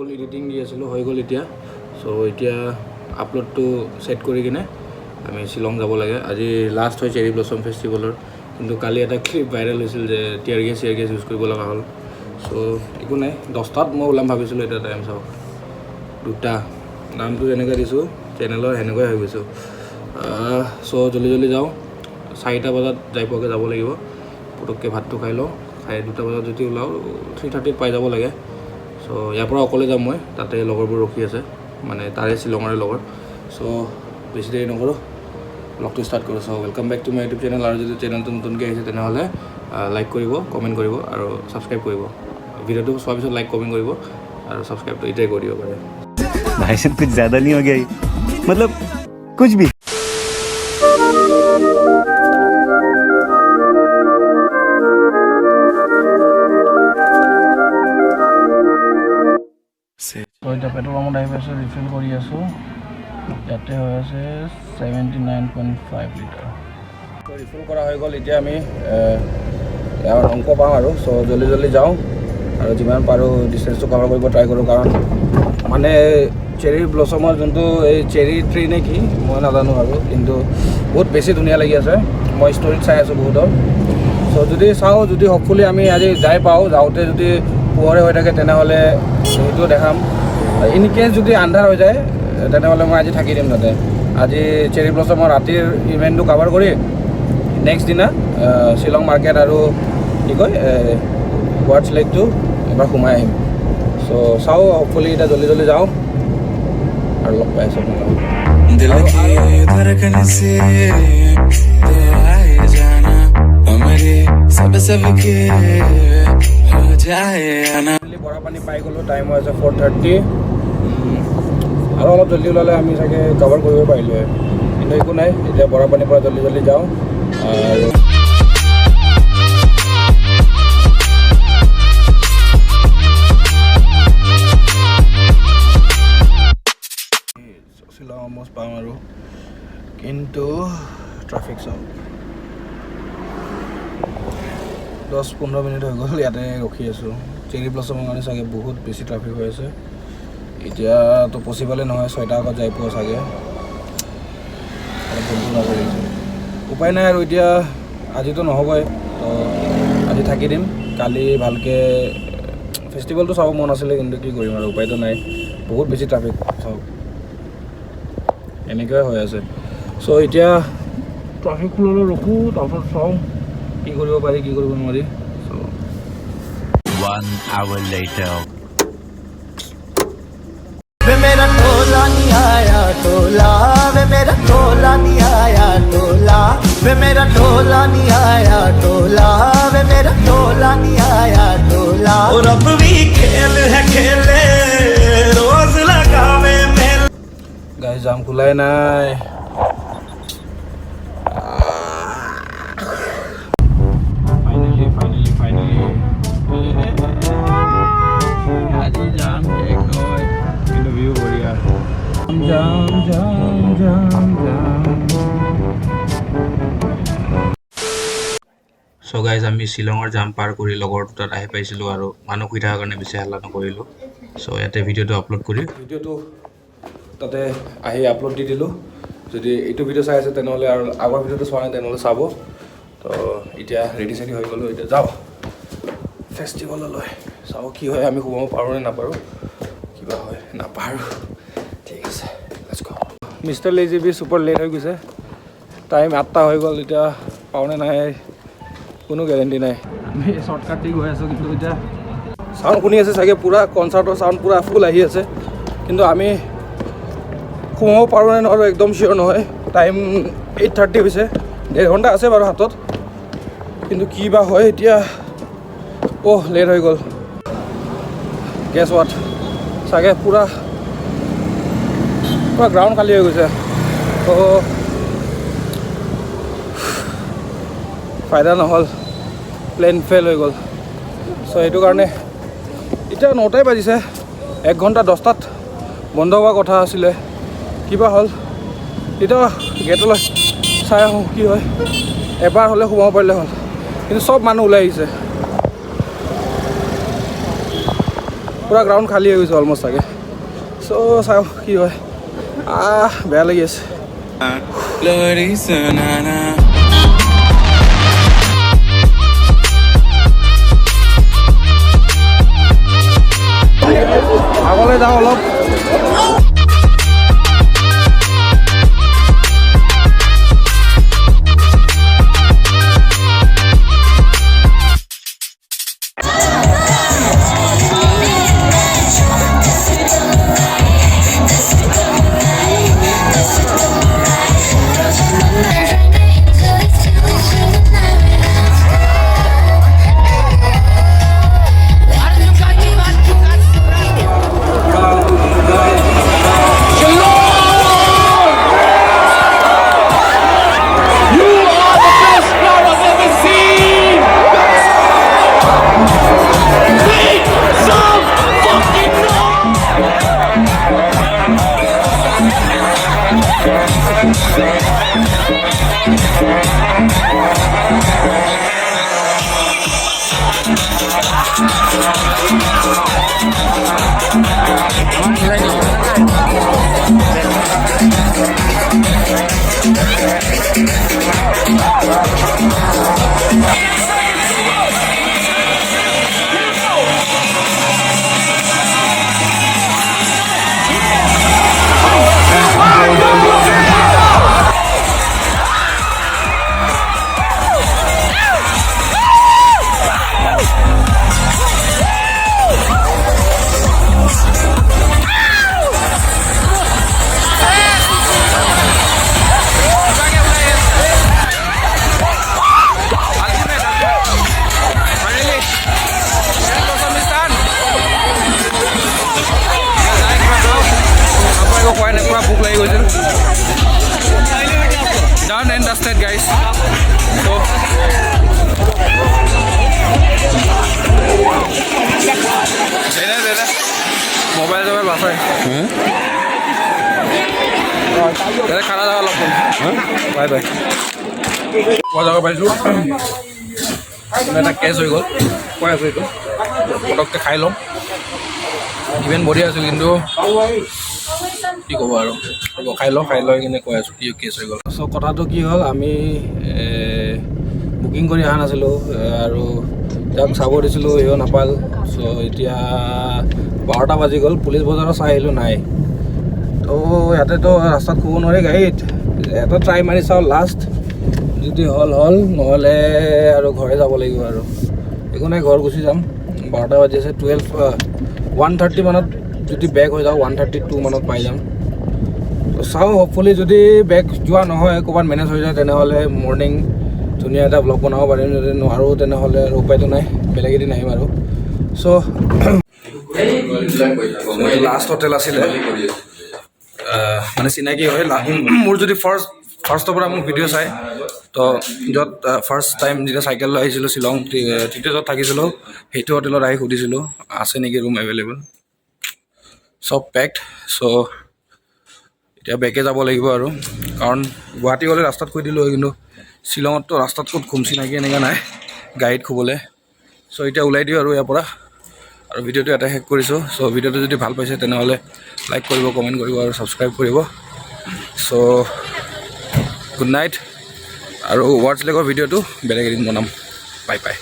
ফুল editing দি আছিলোঁ, হৈ গ'ল এতিয়া। চ' এতিয়া আপলোডটো ছেট কৰি কিনে আমি শ্বিলং যাব লাগে। আজি লাষ্ট হয় চেৰী ব্লছম ফেষ্টিভেলৰ, কিন্তু কালি এটা ক্লিপ ভাইৰেল হৈছিল যে টিয়াৰ গেছ ইউজ কৰিব লগা হ'ল। চ' একো নাই, 10টাত মই ওলাম ভাবিছিলোঁ, এতিয়া টাইম চাওঁ 2টা। নামটো যেনেকৈ দিছোঁ চেনেলৰ সেনেকুৱাই হৈ গৈছোঁ। চ' জল্দি যাওঁ, 4টা বজাত যাই পোৱাকৈ যাব লাগিব। পটককৈ ভাতটো খাই লওঁ, খাই 2টা বজাত যদি ওলাওঁ 3:30 পাই যাব লাগে। চ' ইয়াৰ পৰা অকলে যাম মই, তাতে লগৰবোৰ ৰখি আছে, মানে তাৰে শ্বিলঙৰে লগৰ। চ' বেছি দেৰি নকৰোঁ, ব্লগটো ষ্টাৰ্ট কৰোঁ। So' welcome back to my YouTube channel. আৰু যদি চেনেলটো নতুনকৈ আহিছে তেনেহ'লে লাইক কৰিব, কমেণ্ট কৰিব আৰু ছাবস্ক্ৰাইব কৰিব। ভিডিঅ'টো চোৱাৰ পিছত লাইক কমেণ্ট কৰিব আৰু ছাবস্ক্ৰাইবটো এতিয়াই কৰি দিব পাৰে। भाई साहब कुछ ज़्यादा नहीं हो गया ये? मतलब कुछ भी। তো এতিয়া পেট্ৰল পাম্পত আহি পাইছোঁ, ৰিফিল কৰি আছোঁ। ইয়াতে হৈ আছে 79.5 লিটাৰ। তো ৰিফিল কৰা হৈ গ'ল। এতিয়া আমি অংক পাম আৰু। চ' জল্দি যাওঁ আৰু যিমান পাৰোঁ ডিষ্টেঞ্চটো কভাৰ কৰিব ট্ৰাই কৰোঁ, কাৰণ মানে চেৰী ব্লছমৰ যোনটো এই চেৰী ট্ৰী নে কি মই নাজানো আৰু, কিন্তু বহুত বেছি ধুনীয়া লাগি আছে। মই ষ্টৰিত চাই আছোঁ বহুতৰ। চ' যদি চাওঁ, যদি হপফুলি আমি আজি যাই পাওঁ, যাওঁতে যদি পোহৰে হৈ থাকে তেনেহ'লে সেইটো দেখাম। ইন কেছ যদি আন্ধাৰ হৈ যায় তেনেহ'লে মই আজি থাকি দিম তাতে। আজি চেৰী ব্লছমৰ ৰাতিৰ ইভেণ্টটো কাভাৰ কৰি নেক্সট দিনা শ্বিলং মাৰ্কেট আৰু কি কয় ৱাৰ্ডছ লেকটো এবাৰ সোমাই আহিম। চ' চাওঁ, হপফুলি এতিয়া জল্দি যাওঁ আৰু লগ পাই আছোঁ আপোনালোকক। বৰাপানী পাই গ'লোঁ, টাইম হৈ আছে 4:30। আৰু অলপ জল্দি ওলালে আমি চাগে কভাৰ কৰিব পাৰিলোঁ হয়, কিন্তু একো নাই। এতিয়া বৰাপানীৰ পৰা জল্দি যাওঁ। আৰু শ্বিলং অলমষ্ট পাম আৰু, কিন্তু ট্ৰাফিক চাওঁ 10-15 মিনিট হৈ গ'ল ইয়াতে ৰখি আছোঁ। চেৰী ব্লছমৰ কাৰণে চাগে বহুত বেছি ট্ৰাফিক হৈ আছে। এতিয়াতো পচিবলে নহয়, 6টা আগত যাই পোৱা চাগে। উপায় নাই আৰু, এতিয়া আজিতো নহ'বই, তো আজি থাকি দিম। কালি ভালকৈ ফেষ্টিভেলটো চাব মন আছিলে, কিন্তু কি কৰিম আৰু, উপায়তো নাই। বহুত বেছি ট্ৰাফিক চাওক, এনেকুৱাই হৈ আছে। চ' এতিয়া ট্ৰাফিক ফুললৈ ৰখোঁ, তাৰপিছত চাওঁ কি কৰিব পাৰি, কি কৰিব নোৱাৰি। চ' 1 hour later. मेरा टोला नहीं आया टोला, वे मेरा टोला नहीं आया टोला, वे मेरा टोला नहीं आया टोला, वे मेरा टोला नहीं आया टोला। और अब भी खेल है खेले रोज लगावे मेल। गाइस जाम खुलाय নাই। ফাইনালি আজি যাম এক নহয়, কিন্তু ভিউ বঢ়িয়া। যাম চ' গাইজ আমি শ্বিলঙৰ জাম পাৰ কৰি লগৰ দুটাত আহি পাইছিলোঁ, আৰু মানুহ শুই থকাৰ কাৰণে বেছি হাল্লা নকৰিলোঁ। চ' ইয়াতে ভিডিঅ'টো আপলোড কৰি তাতে আহি আপলোড দি দিলোঁ। যদি এইটো ভিডিঅ' চাই আছে তেনেহ'লে, আৰু আগৰ ভিডিঅ'টো চোৱা নাই তেনেহ'লে চাব। তো এতিয়া ৰেডি হৈ গ'লোঁ, এতিয়া যাওঁ ফেষ্টিভেললৈ। চাওঁ কি হয়, আমি সোমাব পাৰোঁ নে নাপাৰোঁ, কিবা হয় নাপাৰোঁ। ঠিক আছে, let's go. Mister lazy be super late হৈ গৈছে, টাইম 8টা হৈ গ'ল। এতিয়া পাওঁনে নাই কোনো গেৰেণ্টি নাই। আমি শ্বৰ্টকাট দি গৈ আছোঁ, কিন্তু এতিয়া চাউণ্ড শুনি আছে চাগে, পূৰা কনচাৰ্টৰ চাউণ্ড পূৰা ফুল আহি আছে, কিন্তু আমি সোমাব পাৰোঁ নে নোৱাৰোঁ একদম চিয়'ৰ নহয়। টাইম 8:30 হৈছে, 1.5 ঘণ্টা আছে বাৰু হাতত, কিন্তু কি বা হয় এতিয়া। লেট হৈ গ'ল। গেছ হোৱাত চাগে পূৰা গ্ৰাউণ্ড খালী হৈ গৈছে। তো ফাইদা নহ'ল, প্লেন ফেইল হৈ গ'ল। চ' সেইটো কাৰণে এতিয়া 9টাই বাজিছে, 1 ঘণ্টা 10টাত বন্ধ হোৱা কথা আছিলে, কিবা হ'ল। এতিয়া গেটলৈ চাই আহোঁ কি হয়, এবাৰ হ'লে সোমাব পাৰিলে হ'ল, কিন্তু চব মানুহ ওলাই আহিছে। পূৰা গ্ৰাউণ্ড খালী হৈ গৈছে অলমষ্ট চাগে চ' চাওঁ কি হয় বেয়া লাগি আছে আগলৈ যাওঁ অলপ Done and dusted, guys. So, mobile basa hai khana jaga log bye bye ko jaga paisu eta case hoi gol koi ase to potok khai lom even body asil kintu কি ক'ব আৰু খাই লওঁ কিনে কৈ আছোঁ কি কেছ হৈ গ'ল চ' কথাটো কি হ'ল আমি বুকিং কৰি অহা নাছিলোঁ আৰু তেওঁক চাব দিছিলোঁ সিও নাপাল চ' এতিয়া 12টা বাজি গ'ল পুলিচ বজাৰত চাই আহিলোঁ নাই তো ইয়াতেতো ৰাস্তাত শুব নোৱাৰি গাড়ীত এটা ট্ৰাই মাৰি চাওঁ লাষ্ট যদি হ'ল নহ'লে আৰু ঘৰে যাব লাগিব আৰু একো নাই ঘৰ গুচি যাম 12টা বাজি আছে 1:30 মানত যদি বেক হৈ যাওঁ 1:32 মানত পাই যাম চাওঁ হপফুলি যদি বেক যোৱা নহয় ক'ৰবাত মেনেজ হৈ যায় তেনেহ'লে মৰ্ণিং ধুনীয়া এটা ব্লগ বনাব পাৰিম যদি নোৱাৰোঁ তেনেহ'লে আৰু উপায়টো নাই বেলেগ এদিন আহিম আৰু চ' লাষ্ট হোটেল আছিলে মানে চিনাকি হয় মোৰ যদি ফাৰ্ষ্টৰ পৰা মোক ভিডিঅ' চাই তো য'ত ফাৰ্ষ্ট টাইম যেতিয়া চাইকেল লৈ আহিছিলোঁ শ্বিলং তেতিয়া য'ত থাকিছিলোঁ সেইটো হোটেলত আহি সুধিছিলোঁ আছে নেকি ৰুম এভেইলেবল চব পেকড চ' এতিয়া বেকে যাব লাগিব আৰু কাৰণ গুৱাহাটী গ'লে ৰাস্তাত শুই দিলোঁ হয় কিন্তু শ্বিলঙততো ৰাস্তাত ক'ত ঘুম চিনাকি এনেকৈ নাই গাড়ীত শুবলৈ চ' এতিয়া ওলাই দিওঁ আৰু ইয়াৰ পৰা আৰু ভিডিঅ'টো এটা শেষ কৰিছোঁ চ' ভিডিঅ'টো যদি ভাল পাইছে তেনেহ'লে লাইক কৰিব কমেণ্ট কৰিব আৰু ছাবস্ক্ৰাইব কৰিব চ' গুড নাইট আৰু ৱাৰ্ডছ লেগৰ ভিডিঅ'টো বেলেগ এদিন বনাম বাই বাই